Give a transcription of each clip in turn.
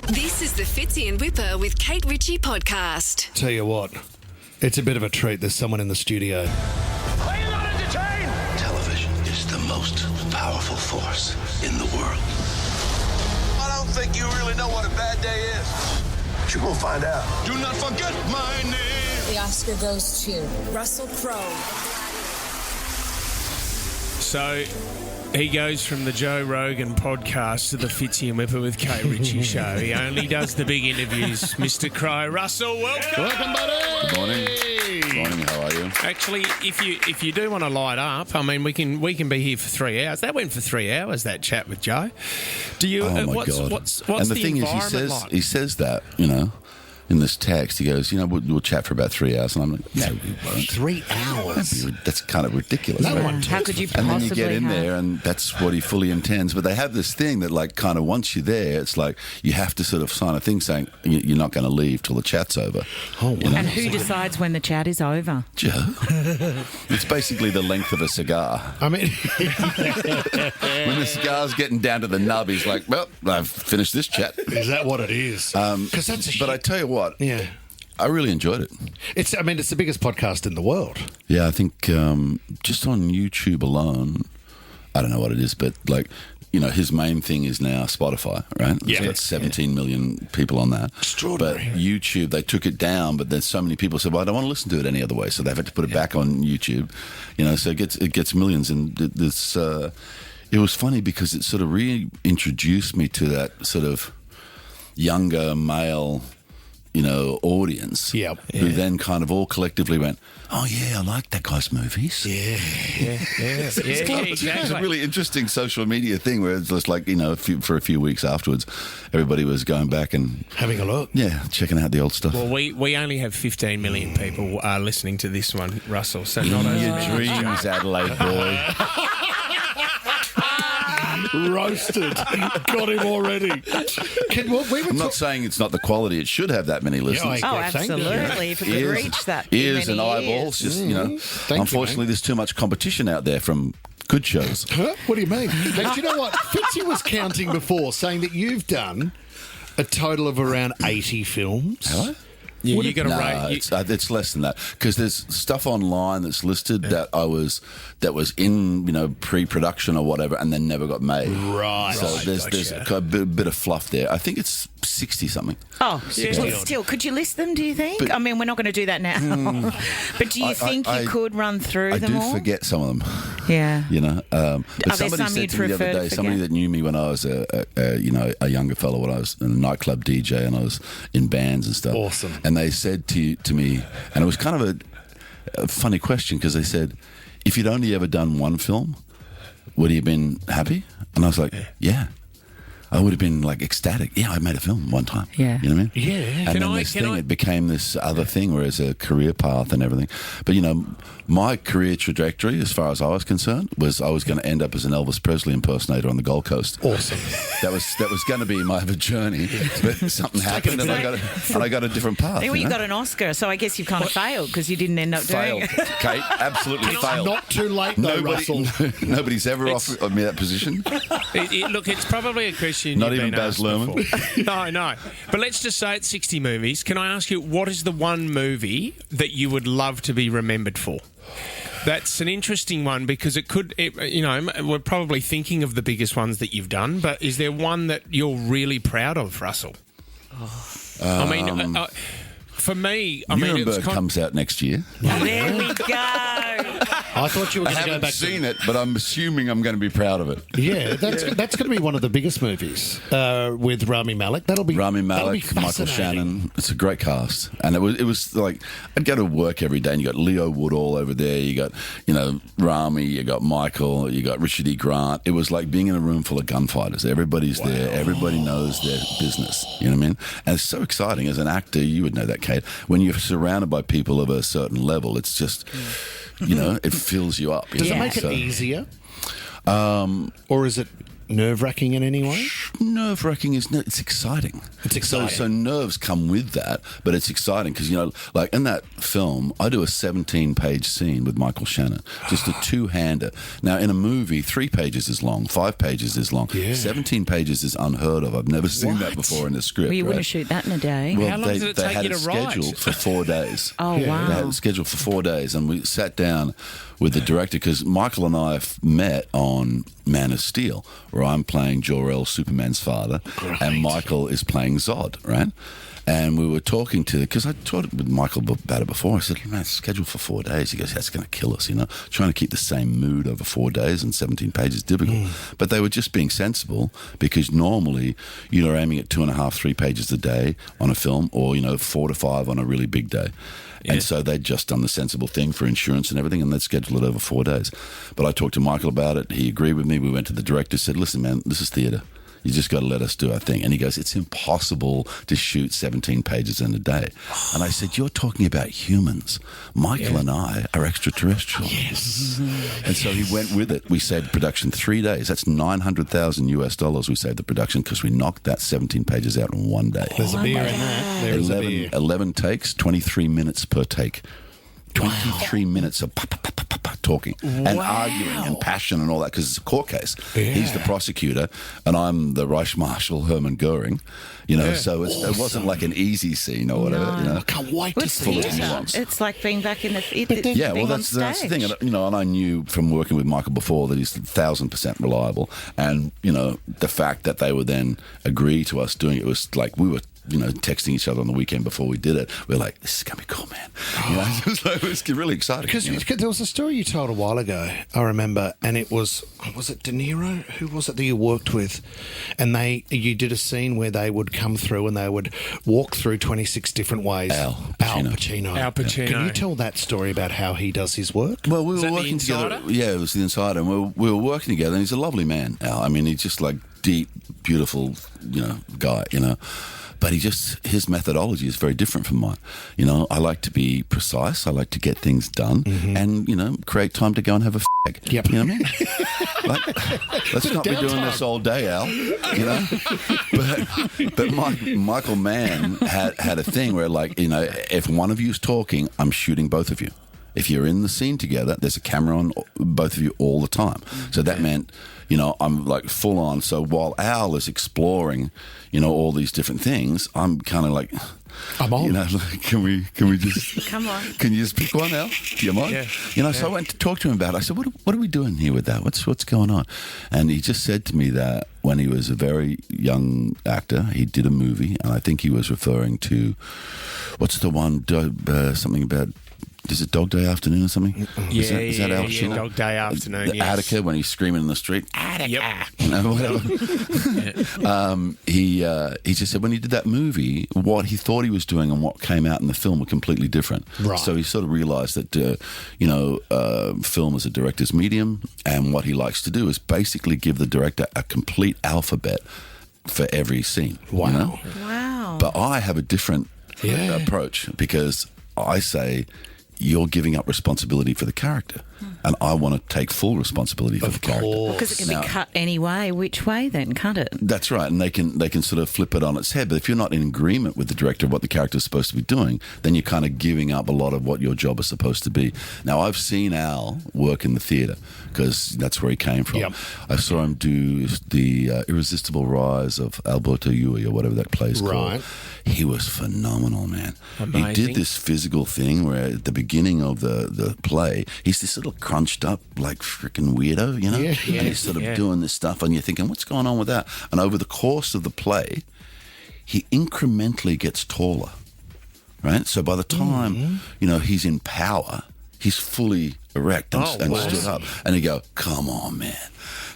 This is the Fitzy and Whipper with Kate Ritchie podcast. Tell you what, it's a bit of a treat. There's someone in the studio. Are you not entertained? Television is the most powerful force in the world. I don't think you really know what a bad day is. But you're gonna find out. Do not forget my name. The Oscar goes to Russell Crowe. So he goes from the Joe Rogan podcast to the Fitzy and Whipper with Kate Ritchie show. He only does the big interviews. Mr. Crowe, Russell, welcome. Welcome, buddy. Good morning. Good morning. How are you? Actually, if you do want to light up, I mean, we can be here for 3 hours. That went for 3 hours. That chat with Joe. Do you? Oh my what's, God! What's and the thing is, like? he says that, you know, in this text, he goes, we'll chat for about 3 hours, and I'm like, no, we won't. 3 hours. That's kind of ridiculous. No right? one How could you possibly And then you get in there, and that's what he fully intends. But they have this thing that, like, kind of once you're there, it's like you have to sort of sign a thing saying you're not going to leave till the chat's over. Oh, wow. And who decides when the chat is over? Joe. It's basically the length of a cigar. I mean, When the cigar's getting down to the nub, he's like, well, I've finished this chat. is that what it is? Because that's a But I tell you what, yeah. I really enjoyed it. It's the biggest podcast in the world. Yeah, I think just on YouTube alone, I don't know what it is, but like, his main thing is now Spotify, right? Yeah. It's got 17 million people on that. Extraordinary. But YouTube, they took it down, but then so many people said, well, I don't want to listen to it any other way, so they've had to put it back on YouTube. So it gets millions, and this. It was funny because it sort of reintroduced me to that sort of younger male, audience. Yep. Who then kind of all collectively went, oh yeah, I like that guy's movies. Yeah. It's a exactly. really interesting social media thing where it's just like, for a few weeks afterwards, everybody was going back and Having a look. checking out the old stuff. Well, we only have 15 million people listening to this one, Russell. So not In your as many. dreams, Adelaide boy. Roasted. Got him already. I'm not saying it's not the quality. It should have that many listeners. Oh, Thank you. absolutely. If it could reach that. Ears many and eyeballs. ears. Just, you, unfortunately, there's too much competition out there from good shows. Huh? What do you mean? Hey, do you know what? Fitzy was counting before, saying that you've done a total of around 80 films. Have I? You got to No, rate. it's less than that because there's stuff online that's listed that was in pre-production or whatever and then never got made. Right. So there's a bit of fluff there. I think it's 60 something. Oh, well, still, could you list them, do you think? But- I mean, we're not going to do that now. But do you think you could run through I them do all? forget some of them. Yeah. But Are there somebody some said you'd to me the prefer other to day, somebody forget? that knew me when I was a younger fellow, when I was a nightclub DJ and I was in bands and stuff. Awesome. And they said to me, and it was kind of a funny question because they said, if you'd only ever done one film, would you have been happy? And I was like, yeah. I would have been like ecstatic. Yeah, I made a film one time. Yeah. You know what I mean? Yeah. And then it became this other thing where it's a career path and everything. But, my career trajectory, as far as I was concerned, was I was going to end up as an Elvis Presley impersonator on the Gold Coast. Awesome. That was going to be my journey. But something happened and I got a different path. Well, you got an Oscar, so I guess you kind of failed because you didn't end up doing Failed, it. Kate. Absolutely failed. Not too late, though, Russell. Nobody's ever offered me that position. Look, it's probably a question Not you've even been Baz asked Luhrmann. before. No. But let's just say it's 60 movies. Can I ask you, what is the one movie that you would love to be remembered for? That's an interesting one because we're probably thinking of the biggest ones that you've done, but is there one that you're really proud of, Russell? I mean, for me, Nuremberg comes out next year. There we go. I thought you were I going to go haven't back seen it, but I'm assuming I'm going to be proud of it. Yeah, that's going to be one of the biggest movies with Rami Malek. Rami Malek, Michael Shannon. It's a great cast, and it was like I'd go to work every day, and you got Leo Woodall over there. You got Rami, you got Michael, you got Richard E. Grant. It was like being in a room full of gunfighters. Everybody's there. Everybody knows their business. You know what I mean? And it's so exciting as an actor. You would know that, Kate. When you're surrounded by people of a certain level, it's just. It fills you up. Does it make it easier? Or is it nerve-wracking in any way? Nerve-wracking it's exciting. It's exciting. So nerves come with that, but it's exciting because, like in that film, I do a 17-page scene with Michael Shannon, just a two-hander. Now, in a movie, 3 pages is long, 5 pages is long. Yeah. 17 pages is unheard of. I've never seen that before in a script. Well, you right? wouldn't shoot that in a day. Well, How long did it take you to write? They had it scheduled for 4 days. Oh, wow. They had it scheduled for 4 days, and we sat down with the director because Michael and I met on Man of Steel, where I'm playing Jor-El, Superman's father, and Michael is playing Zod, right? And we were talking because I talked with Michael about it before. I said, man, it's scheduled for 4 days. He goes, that's going to kill us, Trying to keep the same mood over 4 days and 17 pages is difficult. But they were just being sensible because normally you're aiming at 2.5, 3 pages a day on a film or, 4 to 5 on a really big day. Yeah. And so they'd just done the sensible thing for insurance and everything, and they'd scheduled it over 4 days. But I talked to Michael about it. He agreed with me. We went to the director, said, listen, man, this is theatre. You just got to let us do our thing. And he goes, it's impossible to shoot 17 pages in a day. And I said, you're talking about humans. Michael and I are extraterrestrial. Yes. And so he went with it. We saved production 3 days. That's $900,000 we saved the production because we knocked that 17 pages out in 1 day. There's a beer in that. There is a beer. 11 takes, 23 minutes per take. 23 minutes of talking and arguing and passion and all that because it's a court case. Yeah. He's the prosecutor and I'm the Reich Marshal Hermann Goering, so it wasn't like an easy scene or whatever. I can't wait to see it. It's like being back in the theatre. Yeah, well, that's the thing. And, and I knew from working with Michael before that he's 1,000% reliable. And, the fact that they would then agree to us doing it was like we were texting each other on the weekend before we did it. We were like, this is going to be cool, man. It was really exciting. Because there was a story you told a while ago, I remember, and it was it De Niro? Who was it that you worked with? And you did a scene where they would come through and they would walk through 26 different ways. Al Pacino. Al Pacino. Can you tell that story about how he does his work? Well, we were working together. Yeah, it was The Insider. And we were working together, and he's a lovely man, Al. I mean, he's just like deep, beautiful, guy, But his methodology is very different from mine. I like to be precise. I like to get things done and, create time to go and have a fag. Yep. You know what I mean? Let's not be doing this all day, Al. But Michael Mann had a thing where, if one of you's talking, I'm shooting both of you. If you're in the scene together, there's a camera on both of you all the time. So that meant, I'm like full on. So while Al is exploring, all these different things, I'm kind of like, I'm on. Can we just come on? Can you just pick one, Al? Do you mind? Yeah. So I went to talk to him about it. I said, what are we doing here with that? What's going on? And he just said to me that when he was a very young actor, he did a movie, and I think he was referring to what's the one something about. Is it Dog Day Afternoon or something? Is that Al Pacino? Dog Day Afternoon, yes. Attica, when he's screaming in the street. Attica! Yep. Whatever. He just said when he did that movie, what he thought he was doing and what came out in the film were completely different. Right. So he sort of realised that, film is a director's medium, and what he likes to do is basically give the director a complete alphabet for every scene. Wow. Wow. But I have a different approach because I say, you're giving up responsibility for the character, and I want to take full responsibility for the character. Because it can be cut any way. Which way then? Can't it? That's right, and they can sort of flip it on its head. But if you're not in agreement with the director of what the character is supposed to be doing, then you're kind of giving up a lot of what your job is supposed to be. Now, I've seen Al work in the theatre because that's where he came from. Yep. I saw him do the Irresistible Rise of Alberto Ui or whatever that play's called. He was phenomenal, man. Amazing. He did this physical thing where at the beginning of the play, he's this little crunched up, like freaking weirdo, Yeah. And he's sort of doing this stuff, and you're thinking, what's going on with that? And over the course of the play, he incrementally gets taller, right? So by the time, he's in power, he's fully erect and stood up. And you go, come on, man.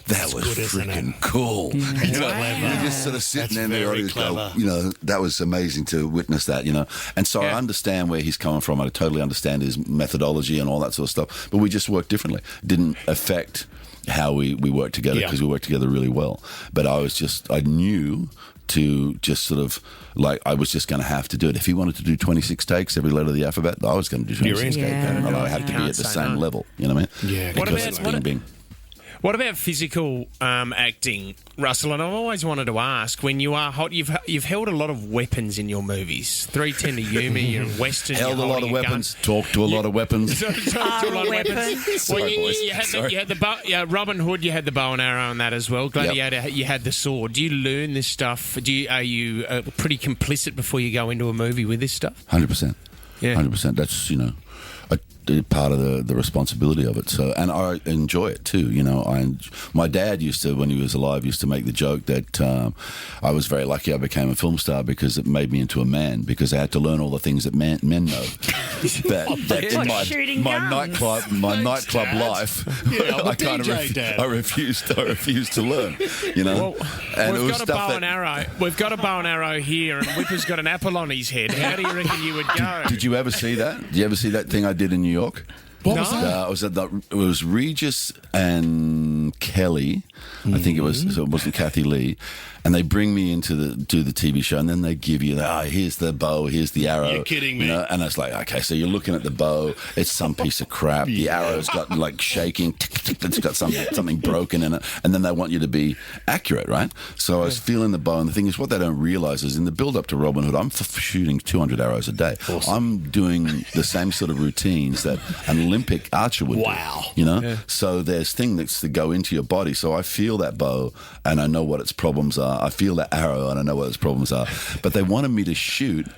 That was freaking cool. You're just sort of sitting in there, that was amazing to witness that, And so I understand where he's coming from. I totally understand his methodology and all that sort of stuff. But we just work differently. Didn't affect how we work together because we work together really well. But I knew to just sort of I was just going to have to do it. If he wanted to do 26 takes every letter of the alphabet, I was going to do 26 takes, and I had to be at the same level. You know what I mean? Yeah. What about What about physical acting, Russell? And I've always wanted to ask, when you are hot, you've held a lot of weapons in your movies. 310 to Yumi, you're Western. Held a lot of weapons. Talked to a lot of weapons. Talked to a lot of weapons. Sorry, boys. You had the bow, Robin Hood. You had the bow and arrow and that as well. Gladiator. You had the sword. Do you learn this stuff? Are you pretty complicit before you go into a movie with this stuff? 100%. Yeah. 100%. That's, a part of the responsibility of it. So, and I enjoy it too. My dad used to, when he was alive, used to make the joke that I was very lucky I became a film star because it made me into a man, because I had to learn all the things that men know. that in my nightclub life, I refused to learn. Well, and we've got a bow and arrow. We've got a bow and arrow here, and Whipper's got an apple on his head. How do you reckon you would go? Did you ever see that? Did you ever see that thing I did in New York? What was that? It was Regis and Kelly. I think it was. So it wasn't Kathy Lee. And they bring me in to do the TV show, and then they give you, here's the bow, here's the arrow. You're kidding me. And it's like, okay, so you're looking at the bow, it's some piece of crap. The arrow's got like shaking, it's got something broken in it, and then they want you to be accurate, right? So I was feeling the bow, and the thing is, what they don't realise is in the build-up to Robin Hood, I'm shooting 200 arrows a day. Awesome. I'm doing the same sort of routines that an Olympic archer would do. Yeah. So there's things that go into your body. So I feel that bow, and I know what its problems are. I feel that arrow, and I know what its problems are. But they wanted me to shoot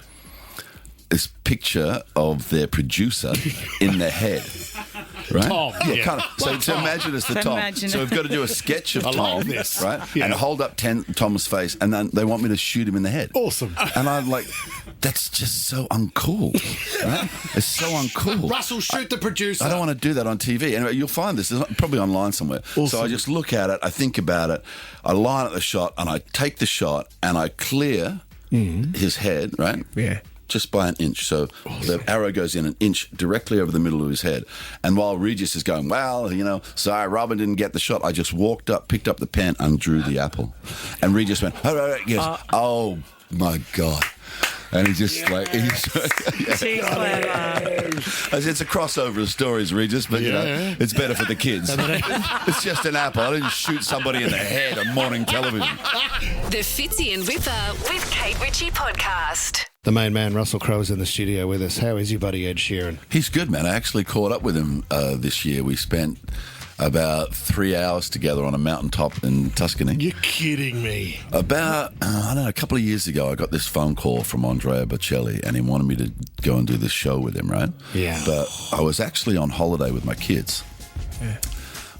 this picture of their producer in their head. Right? Tom. Yeah, kind of. So imagine it's the Tom. So we've got to do a sketch of Tom, right? Yeah. And hold up Tom's face, and then they want me to shoot him in the head. Awesome. And I'm like, that's just so uncool, right? It's so uncool. Russell, shoot the producer. I don't want to do that on TV. Anyway, you'll find this. It's probably online somewhere. Awesome. So I just look at it, I think about it, I line up the shot, and I take the shot, and I clear his head, right? Yeah. Just by an inch. So the arrow goes in an inch directly over the middle of his head. And while Regis is going, sorry, Robin didn't get the shot, I just walked up, picked up the pen, and drew the apple. And Regis went, oh my God. And he's just Too clever. It's a crossover of stories, Regis, but it's better for the kids. It's just an apple. I didn't shoot somebody in the head on morning television. The Fitzy and Whipper with Kate Ritchie podcast. The main man, Russell Crowe, is in the studio with us. How is your buddy Ed Sheeran? He's good, man. I actually caught up with him this year. We spent about 3 hours together on a mountaintop in Tuscany. You're kidding me. About, a couple of years ago, I got this phone call from Andrew Bocelli, and he wanted me to go and do this show with him, right? Yeah. But I was actually on holiday with my kids. Yeah.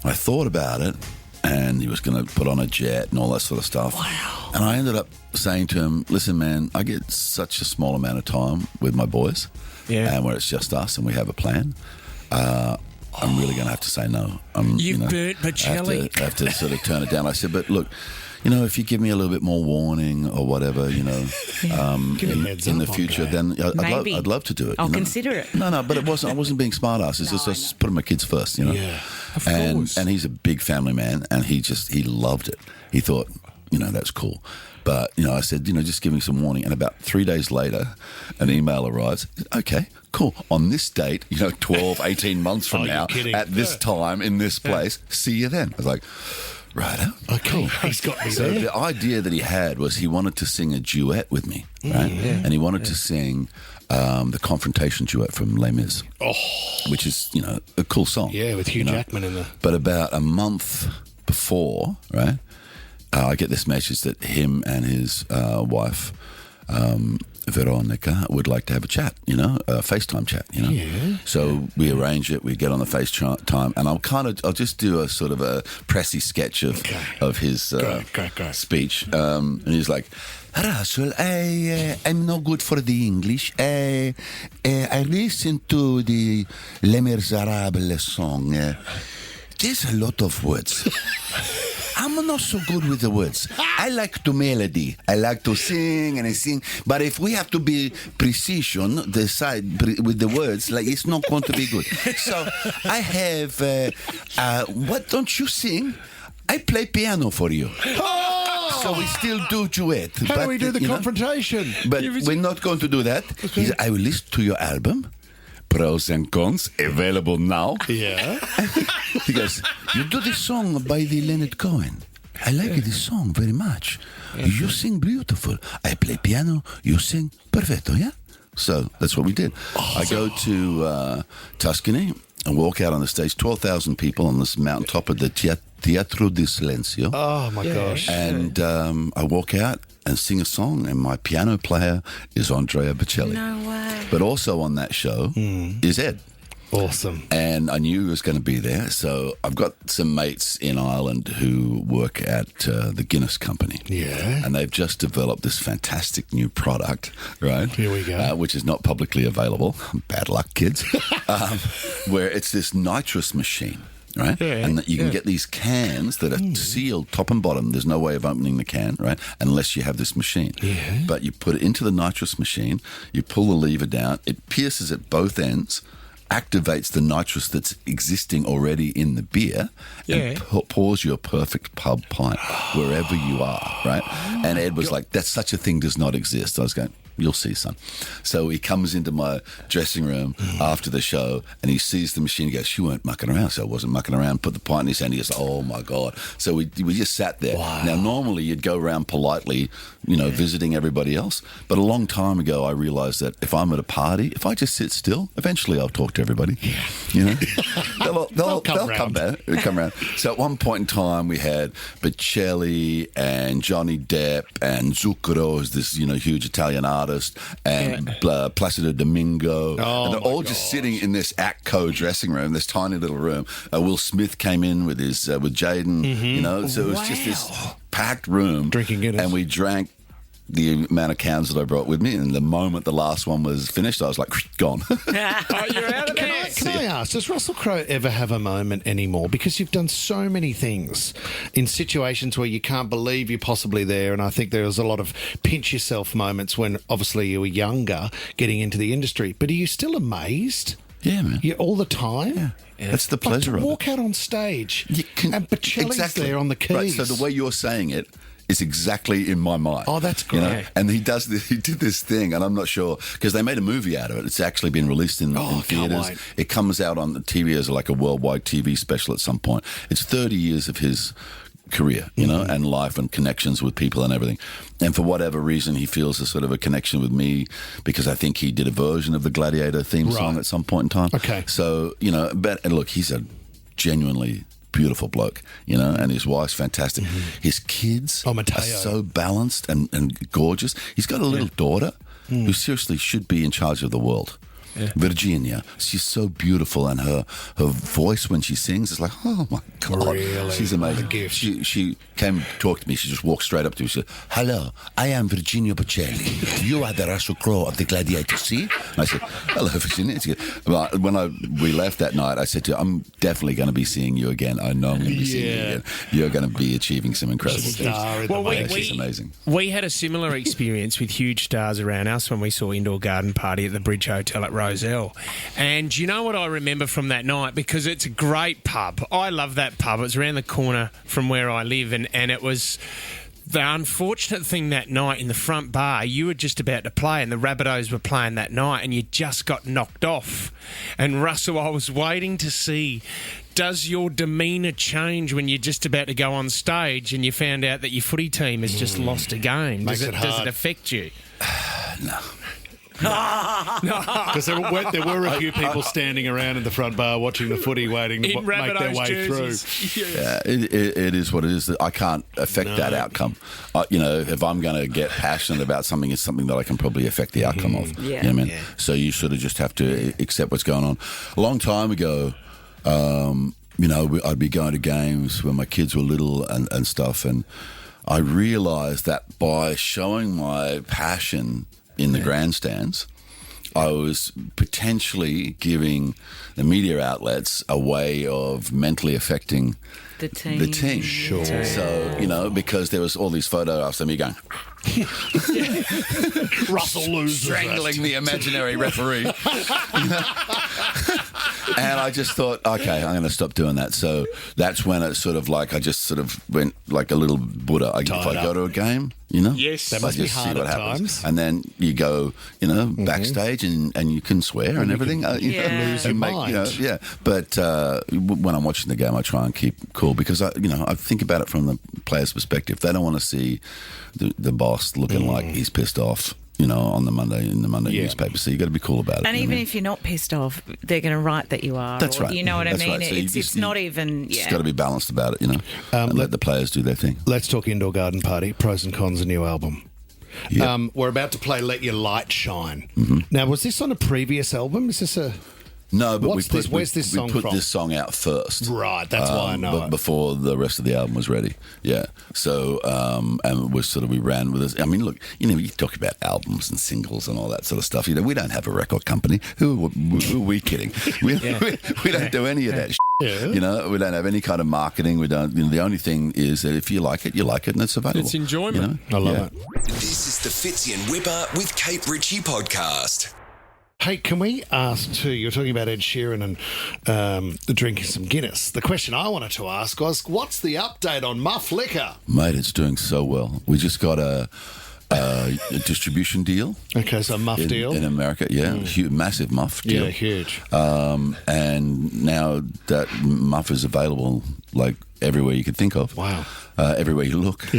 I thought about it, and he was going to put on a jet and all that sort of stuff. Wow. And I ended up saying to him, listen, man, I get such a small amount of time with my boys, and where it's just us and we have a plan. I'm really going to have to say no. You burnt Bocelli. I have to sort of turn it down. I said, but look, if you give me a little bit more warning or whatever, in the future, then I'd love to do it. I'll consider it. No, but it wasn't. I wasn't being smart ass. It's just putting my kids first, Yeah, of course. And he's a big family man, and he loved it. He thought, that's cool. But, I said, just give me some warning. And about 3 days later, an email arrives. Okay, cool. On this date, 12, 18 months from now, at this time, in this place, see you then. I was like, righto. Okay, cool. He's got me So there. the idea that he had was he wanted to sing a duet with me, right? And he wanted to sing the Confrontation duet from Les Mis, which is, a cool song. Yeah, with Hugh Jackman in there. But about a month before, right, I get this message that him and his wife, Veronica, would like to have a chat, a FaceTime chat, Yeah. So we arrange it, we get on the FaceTime, and I'll just do a sort of a pressy sketch of his Great. speech. And he's like, Russell, I'm no good for the English. I listened to the Les Miserables song. There's a lot of words. I'm not so good with the words. I like the melody. I like to sing and I sing. But if we have to be precision, with the words, it's not going to be good. So I have, what don't you sing? I play piano for you. Oh! So we still do duet. How do we do the confrontation? But we're not going to do that. Okay. I will listen to your album. pros and cons available now. Yeah. He goes, you do this song by the Leonard Cohen. I like this song very much. You sing beautiful. I play piano, you sing perfecto, yeah? So that's what we did. I go to Tuscany and walk out on the stage, 12,000 people on this mountaintop of the Teatro di Silencio. Oh, my gosh. And I walk out and sing a song, and my piano player is Andrew Bocelli. No way. But also on that show is Ed. Awesome. And I knew he was going to be there, so I've got some mates in Ireland who work at the Guinness Company. Yeah. And they've just developed this fantastic new product, right? Here we go. Which is not publicly available. Bad luck, kids. Where it's this nitrous machine. Right? Yeah, and that you can get these cans that are sealed top and bottom. There's no way of opening the can, right? Unless you have this machine. Yeah. But you put it into the nitrous machine, you pull the lever down, it pierces at both ends, activates the nitrous that's existing already in the beer, and pours you a perfect pub pint wherever you are, right? And Ed was like, "That's such a thing does not exist." I was going, "You'll see, son." So he comes into my dressing room after the show and he sees the machine. He goes, "You weren't mucking around." So I wasn't mucking around. Put the pint in his hand. He goes, "Oh my God." So we just sat there. Wow. Now, normally you'd go around politely, visiting everybody else. But a long time ago, I realized that if I'm at a party, if I just sit still, eventually I'll talk to everybody. They'll come around. So at one point in time, we had Bocelli and Johnny Depp and Zucchero, who's this, huge Italian artist, and Placido Domingo. And they're all just sitting in this ACTCO dressing room, this tiny little room. Will Smith came in with his with Jaden, so it was just this packed room. Drinking Guinness. And we drank the amount of cans that I brought with me, and the moment the last one was finished, I was like, gone. You're out of there. Can I ask, does Russell Crowe ever have a moment anymore? Because you've done so many things in situations where you can't believe you're possibly there, and I think there was a lot of pinch yourself moments when obviously you were younger getting into the industry. But are you still amazed? Yeah, man. All the time? Yeah. That's the pleasure to of it. walk out on stage and Bocelli's there on the keys. Right, so the way you're saying it is exactly in my mind. Oh, that's great. And he did this thing, and I'm not sure, because they made a movie out of it. It's actually been released in theaters. Wait. It comes out on the TV as like a worldwide TV special at some point. It's 30 years of his career, and life and connections with people and everything. And for whatever reason, he feels a sort of a connection with me because I think he did a version of the Gladiator theme song at some point in time. Okay. So, and look, he's a genuinely beautiful bloke, and his wife's fantastic. His kids are so balanced and gorgeous. He's got a little daughter who seriously should be in charge of the world. Virginia, she's so beautiful, and her voice when she sings is like, oh my God, really? She's amazing. She came to talk to me. She just walked straight up to me. She said, "Hello, I am Virginia Bocelli. You are the Russell Crowe of the Gladiator, see?" And I said, "Hello, Virginia." She goes, well, when we left that night, I said to her, "I'm definitely going to be seeing you again. I know I'm going to be seeing you again. You're going to be achieving some incredible things." Well, she's amazing. We had a similar experience with huge stars around us when we saw Indoor Garden Party at the Bridge Hotel at Roselle. And you know what I remember from that night? Because it's a great pub. I love that pub. It's around the corner from where I live, and it was the unfortunate thing that night in the front bar, you were just about to play and the Rabbitohs were playing that night and you just got knocked off. And Russell, I was waiting to see, does your demeanour change when you're just about to go on stage and you found out that your footy team has just lost a game? Does it affect you? No. Because there were a few people standing around in the front bar watching the footy, waiting to make their way jerseys. through. Yeah, it is what it is. I can't affect that outcome. If I'm going to get passionate about something, it's something that I can probably affect the outcome of. Yeah. You know what I mean? So you sort of just have to accept what's going on. A long time ago, I'd be going to games when my kids were little and stuff, and I realised that by showing my passion in the grandstands, I was potentially giving the media outlets a way of mentally affecting the team. Sure. So, because there was all these photographs of me going, Russell loses strangling the imaginary referee. And I just thought, okay, I'm going to stop doing that. So that's when it sort of like, I just sort of went like a little Buddha. If I go to a game, you know, Yes. That I must be just hard see what at happens. times. And then you go, you know, backstage and you can swear and everything. You know, lose your and mind. You know, yeah. But when I'm watching the game, I try and keep cool because I think about it from the player's perspective. They don't want to see the boss looking like he's pissed off. You know, on the Monday newspaper. So you got to be cool about it. And even if you're not pissed off, they're going to write that you are. That's right. You know what That's I mean? right. So It's not even. Just got to be balanced about it, you know, and let the players do their thing. Let's talk Indoor Garden Party, pros and cons, a new album. Yep. We're about to play Let Your Light Shine. Now, was this on a previous album? Is this a... No, but Where's this song we put from? this song out first. Right, that's why I know but it. before the rest of the album was ready. Yeah. So, and we ran with this. I mean, look, you know, you talk about albums and singles and all that sort of stuff. You know, we don't have a record company. Who are we kidding? We don't do any of that shit. Yeah. You know, we don't have any kind of marketing. We don't. You know, the only thing is that if you like it, and it's available. It's enjoyment. You know? I love it. This is the Fitzy and Whipper with Kate Ritchie podcast. Hey, can we ask too, you're talking about Ed Sheeran and drinking some Guinness. The question I wanted to ask was, what's the update on Muff Liquor? Mate, it's doing so well. We just got a distribution deal. Okay, so Muff deal. In America, yeah. Massive Muff deal. Yeah, huge. And now that Muff is available like everywhere you could think of. Wow. Everywhere you look.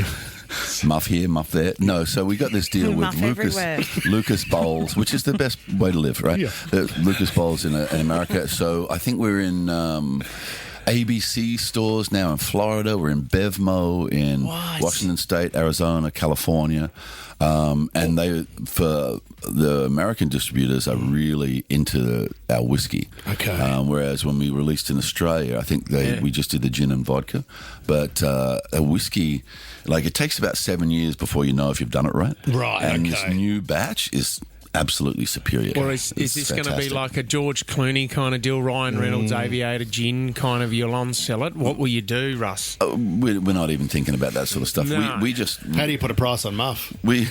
Muff here, Muff there. No, so we got this deal with Muff everywhere. Lucas Bowls, which is the best way to live, right? Yeah. Lucas Bowls in America. So I think we're in ABC stores now in Florida. We're in Bevmo in Washington State, Arizona, California. And they, for the American distributors, are really into our whiskey. Okay. Whereas when we released in Australia, I think we just did the gin and vodka. But a whiskey, like it takes about 7 years before you know if you've done it right. Right, And okay. this new batch is absolutely superior. Or is this going to be like a George Clooney kind of deal, Ryan Reynolds Aviator gin kind of, you'll on-sell it? What will you do, Russ? We're not even thinking about that sort of stuff. No. We just... How do you put a price on Muff? We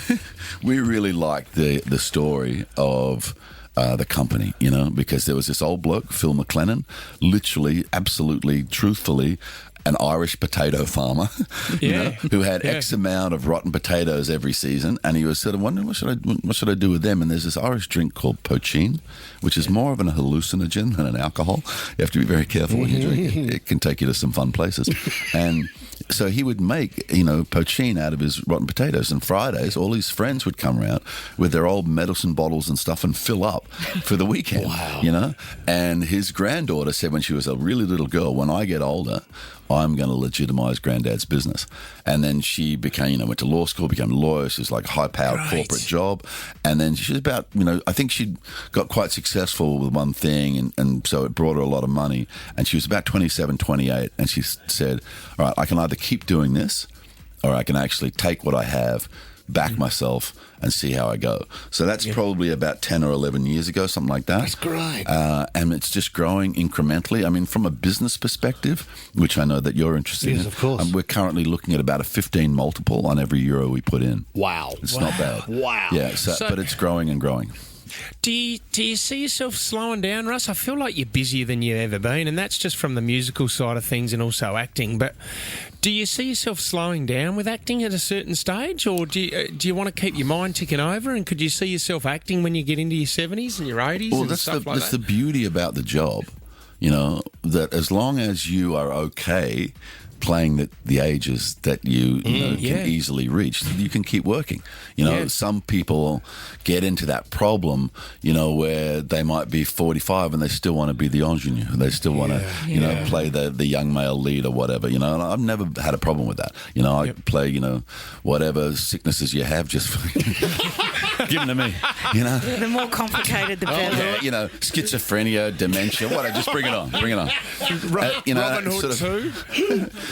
really like the story of the company, you know, because there was this old bloke, Phil McLennan, literally, absolutely, truthfully, an Irish potato farmer, you know, who had X amount of rotten potatoes every season, and he was sort of wondering what should I do with them. And there's this Irish drink called poachine, which is more of an hallucinogen than an alcohol. You have to be very careful when you drink it. It can take you to some fun places. And so he would make, you know, poachine out of his rotten potatoes. And Fridays, all his friends would come around with their old medicine bottles and stuff and fill up for the weekend. Wow. You know? And his granddaughter said when she was a really little girl, when I get older, I'm going to legitimize Granddad's business. And then she became, you know, went to law school, became a lawyer. She was like a high-powered corporate job. And then she was about, you know, I think she got quite successful with one thing, and so it brought her a lot of money. And she was about 27, 28, and she said, all right, I can either keep doing this or I can actually take what I have, back myself, and see how I go. So that's probably about 10 or 11 years ago, something like that. That's great. And it's just growing incrementally. I mean, from a business perspective, which I know that you're interested in. Yes, of course. We're currently looking at about a 15 multiple on every euro we put in. Wow. It's not bad. Wow. Yeah, but it's growing and growing. Do you see yourself slowing down, Russ? I feel like you're busier than you've ever been, and that's just from the musical side of things and also acting. But do you see yourself slowing down with acting at a certain stage, or do you want to keep your mind ticking over? And could you see yourself acting when you get into your 70s and your 80s Well, and that's stuff like that's that? the beauty about the job, you know, that as long as you are okay playing the ages that you know, can easily reach, you can keep working. You know, some people get into that problem, you know, where they might be 45 and they still want to be the ingenue. They still want to, you know, play the young male lead or whatever, you know, and I've never had a problem with that. You know, I play, you know, whatever sicknesses you have, just give them to me, you know. The more complicated, the better. Yeah, you know, schizophrenia, dementia, whatever, just bring it on, bring it on. You know, Robin Hood too?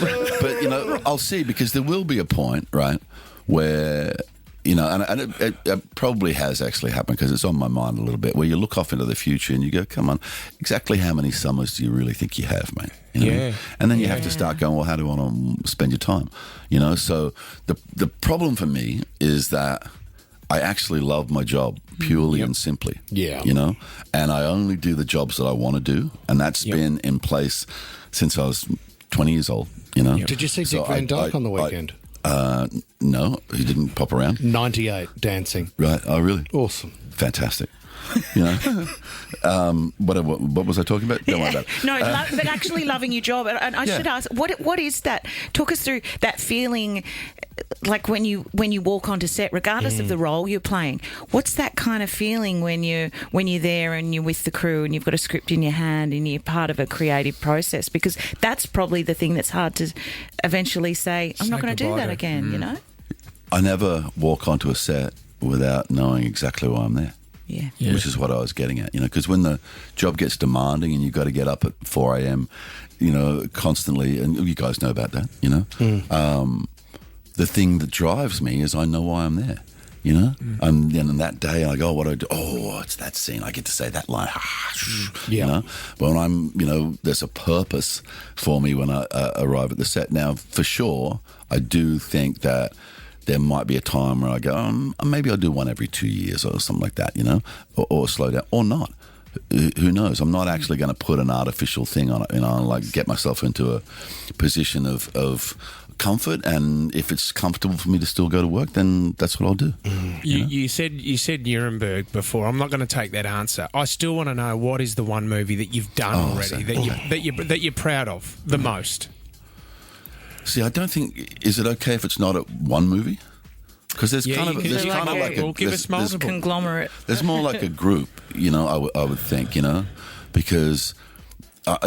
But, you know, I'll see, because there will be a point, right, where, you know, and it probably has actually happened, because it's on my mind a little bit, where you look off into the future and you go, come on, exactly how many summers do you really think you have, mate? You know? Yeah. And then you have to start going, well, how do I want to spend your time? You know, so the problem for me is that I actually love my job purely and simply. Yeah. You know, and I only do the jobs that I want to do, and that's been in place since I was 20 years old. You know. Did you see Dick Van Dyke on the weekend? No, he didn't pop around. 98 dancing. Right. Oh, really? Awesome. Fantastic. You know, what was I talking about? Don't worry about it. No, but actually loving your job. And I should ask, what is that? Talk us through that feeling, like when you walk onto set, regardless of the role you're playing. What's that kind of feeling when you're there and you're with the crew and you've got a script in your hand and you're part of a creative process? Because that's probably the thing that's hard to eventually say, I'm not going to do that again. You know. I never walk onto a set without knowing exactly why I'm there. Yeah. Which is what I was getting at, you know, because when the job gets demanding and you've got to get up at 4 a.m., you know, constantly, and you guys know about that, you know, the thing that drives me is I know why I'm there, you know, and then that day I go, what do I do? Oh, it's that scene. I get to say that line, you know, but when I'm, you know, there's a purpose for me when I arrive at the set. Now, for sure, I do think that there might be a time where I go, maybe I'll do one every 2 years or something like that, you know, or slow down, or not. Who knows? I'm not actually going to put an artificial thing on it, you know, like get myself into a position of comfort, and if it's comfortable for me to still go to work, then that's what I'll do. You said Nuremberg before. I'm not going to take that answer. I still want to know, what is the one movie that you've done already that you're proud of the most? See, I don't think. Is it okay if it's not at one movie? Because there's kind of like a conglomerate. There's more like a group, you know. I would think, you know, because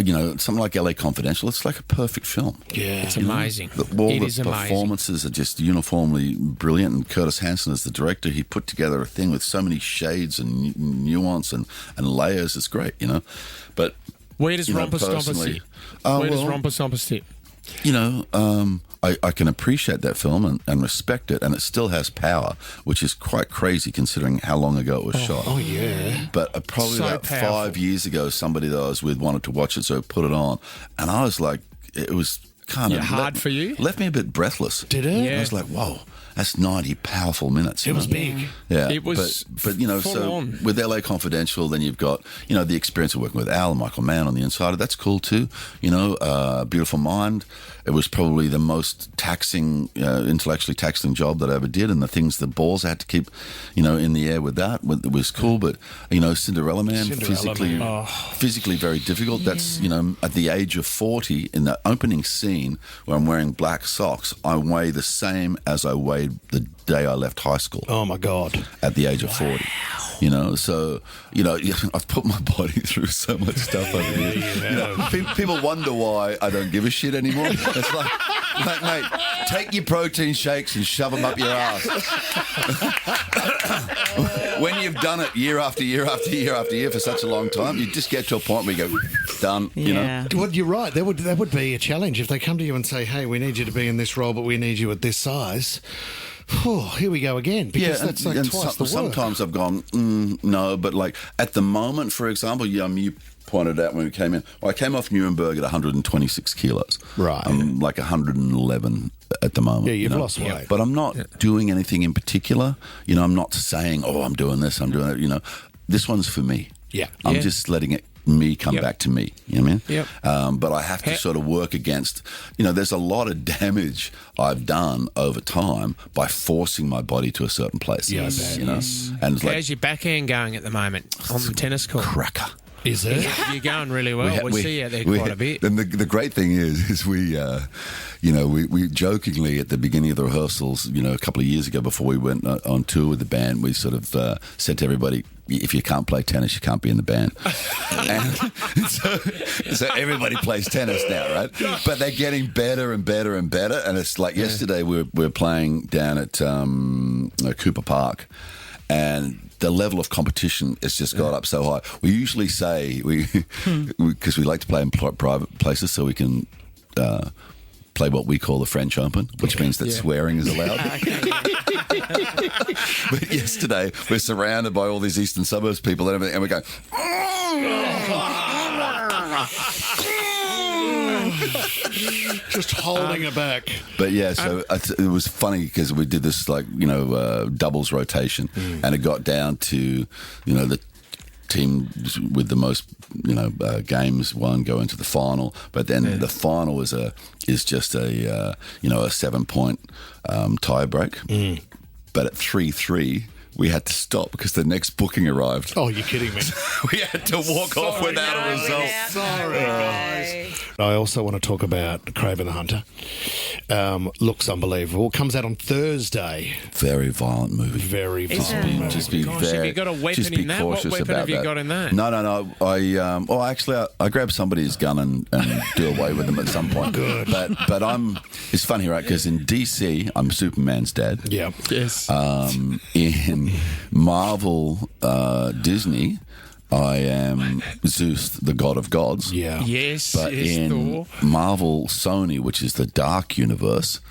you know, something like LA Confidential, it's like a perfect film. Yeah, it's amazing. All the performances are just uniformly brilliant, and Curtis Hanson is the director. He put together a thing with so many shades and nuance and layers. It's great, you know. But where does Romper Stomper sit? Where does Romper Stomper sit? You know, I can appreciate that film and respect it, and it still has power, which is quite crazy considering how long ago it was shot. Oh, yeah. But probably So about powerful. 5 years ago, somebody that I was with wanted to watch it, so I put it on, and I was like, it was kind of hard for you? Left me a bit breathless. Did it? Yeah. I was like, whoa, that's 90 powerful minutes. It was big. Yeah, It was but you know, full so on. with LA Confidential, then you've got, you know, the experience of working with Al and Michael Mann on the inside. That's cool too. You know, Beautiful Mind. It was probably the most taxing, intellectually taxing job that I ever did, and the things, the balls I had to keep, you know, in the air with that was cool. But you know, Cinderella Man, physically very difficult. Yeah. That's, you know, at the age of 40, in that opening scene where I'm wearing black socks, I weigh the same as I weighed the day I left high school. Oh my God! At the age of 40. You know, so, you know, I've put my body through so much stuff over the years. You know, people wonder why I don't give a shit anymore. It's like, mate, take your protein shakes and shove them up your ass. When you've done it year after year after year after year for such a long time, you just get to a point where you go, done, you know. Well, you're right. That would be a challenge if they come to you and say, hey, we need you to be in this role, but we need you at this size. Oh, here we go again. Because that's like twice the work. Sometimes I've gone, no, but like at the moment, for example, you pointed out when we came in, I came off Nuremberg at 126 kilos. Right. I'm like 111 at the moment. Yeah, you've lost weight. But I'm not doing anything in particular. You know, I'm not saying, I'm doing this, I'm doing that. You know, this one's for me. Yeah. I'm just letting me come back to me, you know what I mean? Yep. But I have to sort of work against, you know, there's a lot of damage I've done over time by forcing my body to a certain place. Yes. You know? And it's like, how's your backhand going at the moment on the tennis court? Cracker. Is it? You're going really well. We see you out there quite a bit. And the great thing is we, you know, we jokingly at the beginning of the rehearsals, you know, a couple of years ago before we went on tour with the band, we sort of said to everybody, if you can't play tennis, you can't be in the band. And so everybody plays tennis now, right? But they're getting better and better and better. And it's like yesterday we were playing down at Cooper Park, and the level of competition has just got up so high. We usually say, because we like to play in private places so we can play what we call the French Open, which means that swearing is allowed. But yesterday, we're surrounded by all these eastern suburbs people and everything, and we go, Just holding it back. But yeah, so it was funny because we did this doubles rotation, and it got down to the team with the most games won go into the final. But then the final is just a 7-point tie break. But at 3-3. We had to stop because the next booking arrived. Oh, you're kidding me. We had to walk off without a result. Sorry, guys. I also want to talk about Crowe the Hunter. Looks unbelievable. Comes out on Thursday. Very violent movie. Very violent movie. Just be Gosh, very, have you got a weapon in that? What weapon have you got in that? No. I grabbed somebody's gun and do away with them at some point. Good. But it's funny, right? Because in DC, I'm Superman's dad. Yeah. Yes. In Marvel, Disney, I am Zeus, the god of gods. Yeah. Yes. But in Thor. Marvel, Sony, which is the dark universe,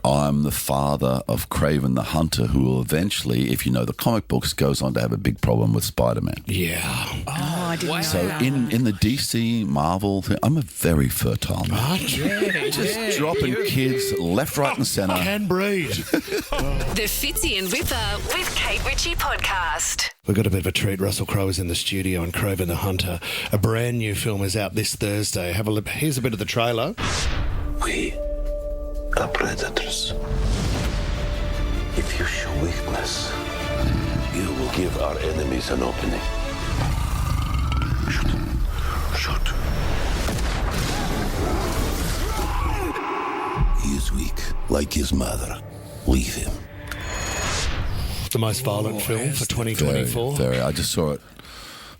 I'm the father of Craven the Hunter, who will eventually, if you know the comic books, goes on to have a big problem with Spider-Man. Yeah. Oh, I didn't know So that. in the DC Marvel thing, I'm a very fertile man. Just dropping kids left, right and centre. Can breed. The Fitzy and Whipper with Kate Ritchie podcast. We've got a bit of a treat. Russell Crowe is in the studio and Crowe the Hunter. A brand new film is out this Thursday. Have a look. Here's a bit of the trailer. We are predators. If you show weakness, you will give our enemies an opening. Shoot. He is weak, like his mother. Leave him. The most violent film for 2024. Very. I just saw it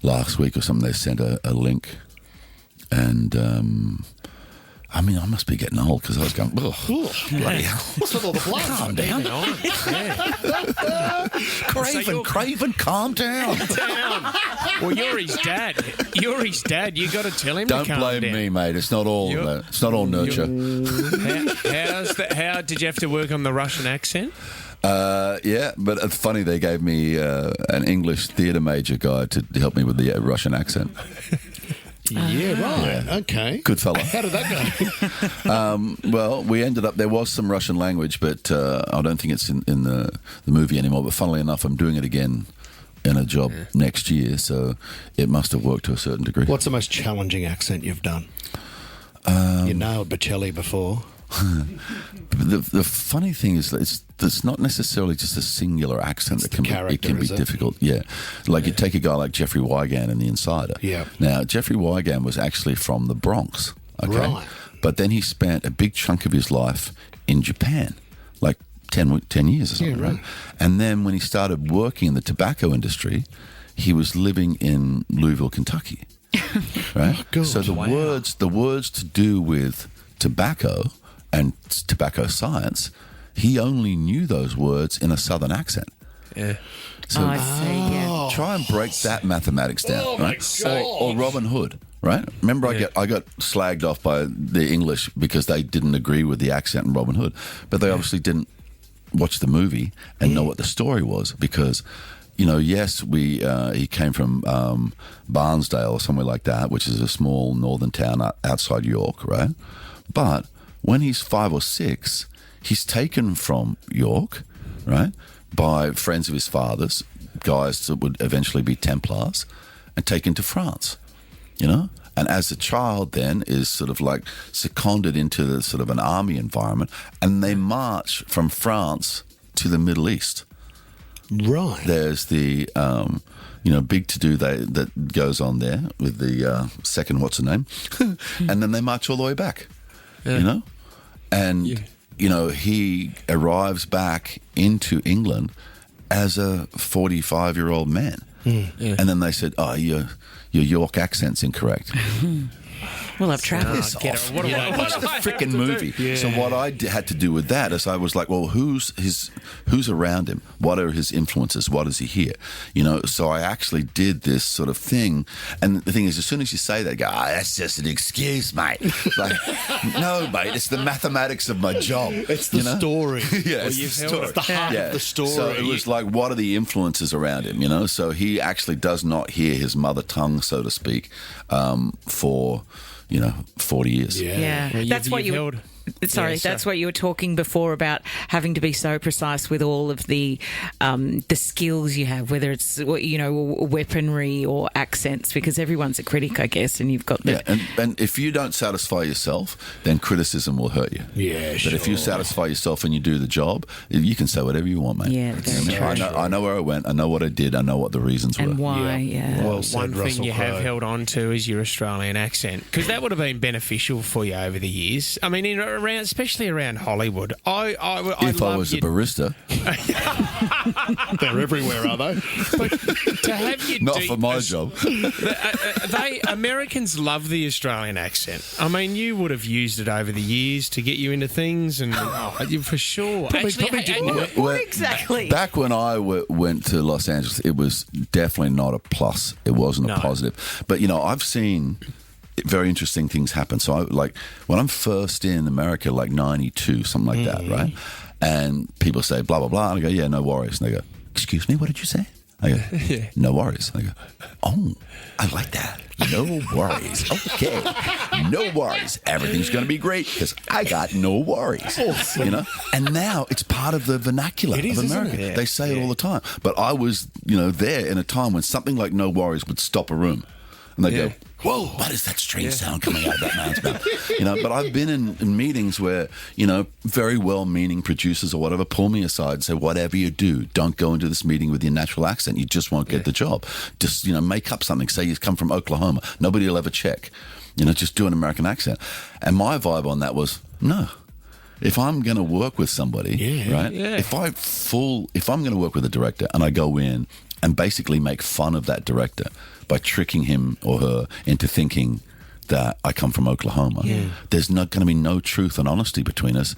last week or something. They sent a link, and I must be getting old because I was going, bloody hell. What's with all the blood? Calm down. Craven, calm down. Well, you're his dad. You got to tell him Don't to calm blame down. me, mate. It's not all nurture. How did you have to work on the Russian accent? Yeah, but it's funny. They gave me an English theatre major guy to help me with the Russian accent. Yeah, right. Yeah. Okay. Good fella. How did that go? Well, we ended up, there was some Russian language, but I don't think it's in the movie anymore. But funnily enough, I'm doing it again in a job next year, so it must have worked to a certain degree. What's the most challenging accent you've done? You nailed Bocelli before. The funny thing is that it's not necessarily just a singular accent that can be difficult. Yeah, like you take a guy like Jeffrey Wigand in The Insider. Yeah. Now Jeffrey Wigand was actually from the Bronx. Okay. Right. But then he spent a big chunk of his life in Japan, like 10 years or something, right? And then when he started working in the tobacco industry, he was living in Louisville, Kentucky. Right. Oh, good. So the words to do with tobacco and tobacco science, he only knew those words in a southern accent. Yeah. So I see, yeah. try and break that mathematics down, right? Or Robin Hood, right? Remember, I got slagged off by the English because they didn't agree with the accent in Robin Hood, but they obviously didn't watch the movie and know what the story was because, yes, he came from Barnsdale or somewhere like that, which is a small northern town outside York, right? But when he's 5 or 6, he's taken from York, right, by friends of his father's, guys that would eventually be Templars, and taken to France, And as a child then is sort of like seconded into the sort of an army environment, and they march from France to the Middle East. Right. There's the, big to-do that goes on there with the second what's-her-name, and then they march all the way back, And, he arrives back into England as a 45-year-old man. And then they said, your York accent's incorrect. Well, I've travelled. Watch the freaking movie. Yeah. So what I had to do with that is I was like, well, who's around him? What are his influences? What does he hear? So I actually did this sort of thing. And the thing is, as soon as you say that, I go, that's just an excuse, mate. Like, no, mate, it's the mathematics of my job. It's the story. Yeah, it's the story. It's the heart of the story. So it was like, what are the influences around him? So he actually does not hear his mother tongue, so to speak, for 40 years. Yeah. Well, That's what you've you. held- Sorry, Yeah, that's what you were talking before about having to be so precise with all of the skills you have, whether it's weaponry or accents, because everyone's a critic, I guess, and you've got the. Yeah, and if you don't satisfy yourself, then criticism will hurt you. Yeah, But if you satisfy yourself and you do the job, you can say whatever you want, mate. Yeah, very I know where I went. I know what I did. I know what the reasons were. And why? Yeah. Well said, One thing Russell you have Crowe. held on to is your Australian accent, because that would have been beneficial for you over the years. I mean, especially around Hollywood. I If I love was a your- barista, They're everywhere, are they? But to have your not deep- for my job. Americans love the Australian accent. I mean, you would have used it over the years to get you into things, and for sure. Probably didn't. What exactly? Back when I went to Los Angeles, it was definitely not a plus. It wasn't a No. positive. But, I've seen very interesting things happen. So, when I'm first in America, 92, something like that, right? And people say, blah, blah, blah. And I go, yeah, no worries. And they go, excuse me, what did you say? I go, no worries. And I go, oh, I like that. No worries. Okay. No worries. Everything's going to be great because I got no worries. Awesome. And now it's part of the vernacular It is, of isn't America. it? They say it all the time. But I was, there in a time when something like no worries would stop a room. And they go, whoa, what is that strange sound coming out of that man's mouth? But I've been in meetings where, very well-meaning producers or whatever pull me aside and say, whatever you do, don't go into this meeting with your natural accent. You just won't get the job. Just, make up something. Say you come from Oklahoma. Nobody will ever check. Just do an American accent. And my vibe on that was, no. If I'm going to work with somebody, right? Yeah. If I'm going to work with a director and I go in and basically make fun of that director by tricking him or her into thinking that I come from Oklahoma, there's not going to be no truth and honesty between us,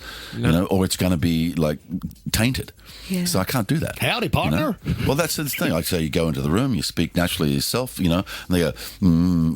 or it's going to be tainted. Yeah. So I can't do that. Howdy, partner. Well, that's the thing. Like, say you go into the room, you speak naturally yourself, and they go,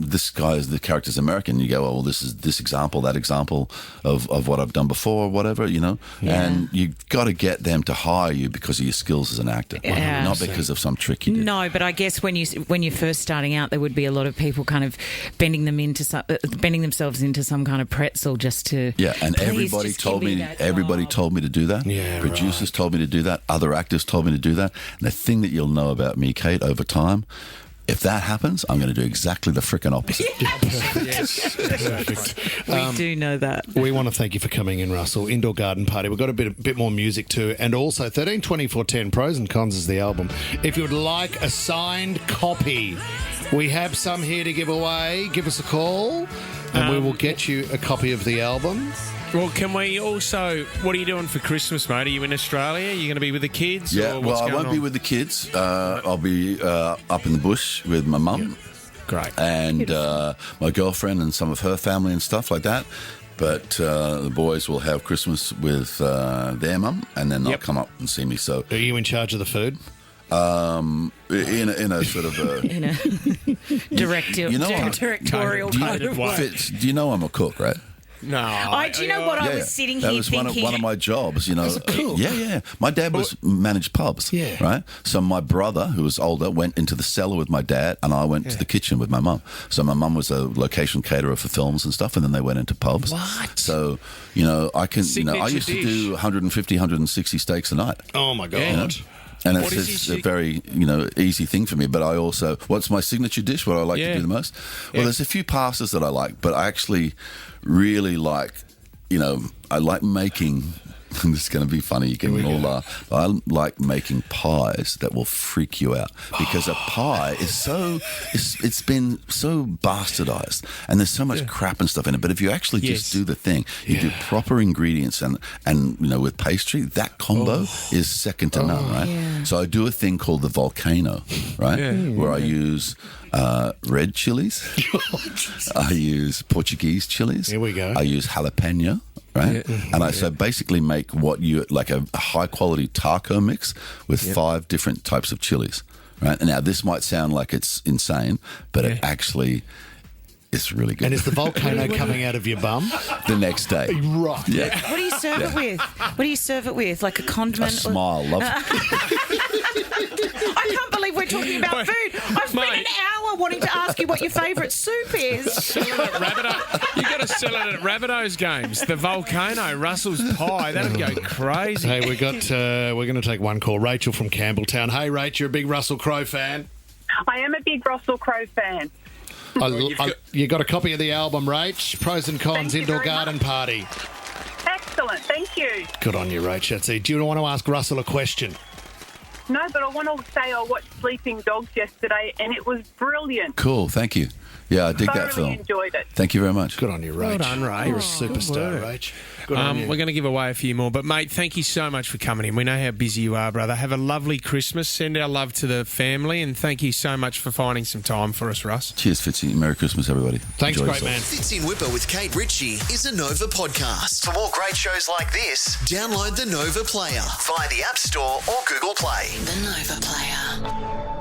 this the character's American. You go, oh, well, this is this example, that example of what I've done before, or whatever, and you've got to get them to hire you because of your skills as an actor, not because of some trick you did. No, but I guess when you're first starting out, there would be a lot of people kind of bending themselves into some kind of pretzel just to. Yeah, and "Please everybody just told give me. that Everybody job." told me to do that. Yeah, producers told me to do that. Other actors told me to do that. And the thing that you'll know about me, Kate, over time, if that happens, I'm going to do exactly the frickin' opposite. Perfect. We do know that. We want to thank you for coming in, Russell. Indoor Garden Party. We've got a bit more music too. And also 13 24 10 Pros and Cons is the album. If you would like a signed copy, we have some here to give away. Give us a call and we will get you a copy of the album. Well, can we also... What are you doing for Christmas, mate? Are you in Australia? Are you going to be with the kids? Yeah, or well, what's I going won't on? be with the kids. I'll be up in the bush with my mum. Great. And my girlfriend and some of her family and stuff like that. But the boys will have Christmas with their mum, and then they'll come up and see me. So, Are you in charge of the food? in a sort of a In a directorial kind of way. Fitz, do you know I'm a cook, right? No. Do you know what I was sitting that here was thinking? one of my jobs, As a cook? Yeah. My dad managed pubs, Yeah. right? So my brother, who was older, went into the cellar with my dad, and I went to the kitchen with my mum. So my mum was a location caterer for films and stuff, and then they went into pubs. What? So, I can, I used to do 150, 160 steaks a night. Oh, my God. Yeah. And What is it's your a very, easy thing for me. But I also, what's my signature dish, what I like to do the most? Well, there's a few pastas that I like, but I actually really like, I like making, this is going to be funny, you can all laugh. I like making pies that will freak you out because a pie is it's been so bastardized and there's so much crap and stuff in it. But if you actually just do the thing, you do proper ingredients and with pastry, that combo is second to none, right? Yeah. So I do a thing called the volcano, right? Where I use red chilies. I use Portuguese chilies. Here we go. I use jalapeno, right? And I so basically make what you like a high quality taco mix with 5 different types of chilies, right? And now this might sound like it's insane, but it actually It's really good. And is the volcano coming out of your bum? The next day. Right. Yeah. What do you serve it with? What do you serve it with? Like a A condiment? smile. Love. I can't believe we're talking about food. I've spent an hour wanting to ask you what your favourite soup is. Sell it at Rabbitoh. You got to sell it at Rabbitoh's games. The volcano, Russell's pie. That'd go crazy. Hey, we're going to take one call. Rachel from Campbelltown. Hey, Rach, you're a big Russell Crowe fan. I am a big Russell Crowe fan. You got a copy of the album, Rach? Pros and Cons Thank you Indoor very Garden much. Party. Excellent, thank you. Good on you, Rach. That's it. Do you want to ask Russell a question? No, but I want to say I watched Sleeping Dogs yesterday and it was brilliant. Cool. Thank you. Yeah, I dig that Thoroughly film. enjoyed it. Thank you very much. Good on you, Rach. Well done, Rach. You're a Good superstar, work. Rach. Good on you. We're going to give away a few more. But, mate, thank you so much for coming in. We know how busy you are, brother. Have a lovely Christmas. Send our love to the family. And thank you so much for finding some time for us, Russ. Cheers, Fitzy. Merry Christmas, everybody. Thanks, Enjoy great yourself. man. Fitzy and Whipper with Kate Ritchie is a Nova podcast. For more great shows like this, download the Nova Player via the App Store or Google Play. The Nova Player.